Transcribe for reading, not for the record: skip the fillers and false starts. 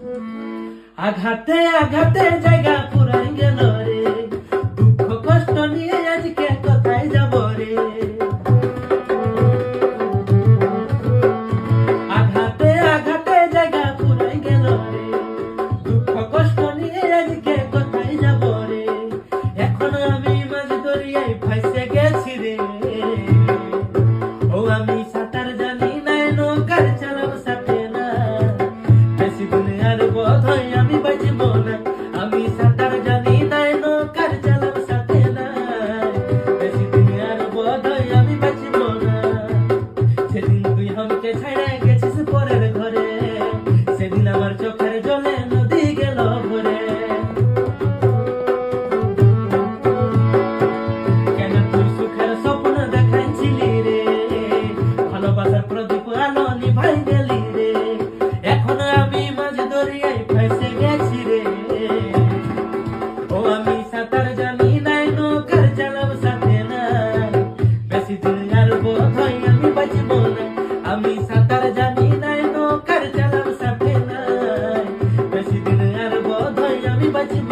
আঘাতে আঘাতে জায়গা পুরাই গেল রে, দুঃখ কষ্ট নিয়ে আজকে কোথায় যাব রে। আঘাতে আঘাতে জায়গা পুরাই গেল রে, দুঃখ কষ্ট নিয়ে আজকে কোথায় যাব রে। এখন আমি মাঝ দরিয়ায় ফাইসে গেছি রে, ও আমি সাঁতার জানি না, নৌকার চালাব সাথে না, বেশি দিনে আর বোধ হয় আমি বাঁচব না। আমি সাঁতার জানি না, নৌকার চালাব সাথে না, বেশি দিনে আর বোধ হয় আমি বাঁচব না। সেদিন তুই আমাকে ছাড়া গেছিস পরের ঘরে, সেদিন আমার চোখের জলে নদী গেল ভরে। কেন তুই সুখের স্বপ্ন দেখাইছিলি রে, ভালোবাসার প্রদীপ আলো নিভাই গেলি রে। এখন আমি মাঝ দরিয়ায় ফেসে গেছি রে, ও আমি সাঁতার জানি না, নৌকার চালাব সাথে না, বেশি দিন আর বোধ হয় আমি বাঁচব না। আমি সাঁতার জানি না, নৌকার চালাব সাথে না, বেশি দিন আর বোধ হয় আমি বাঁচব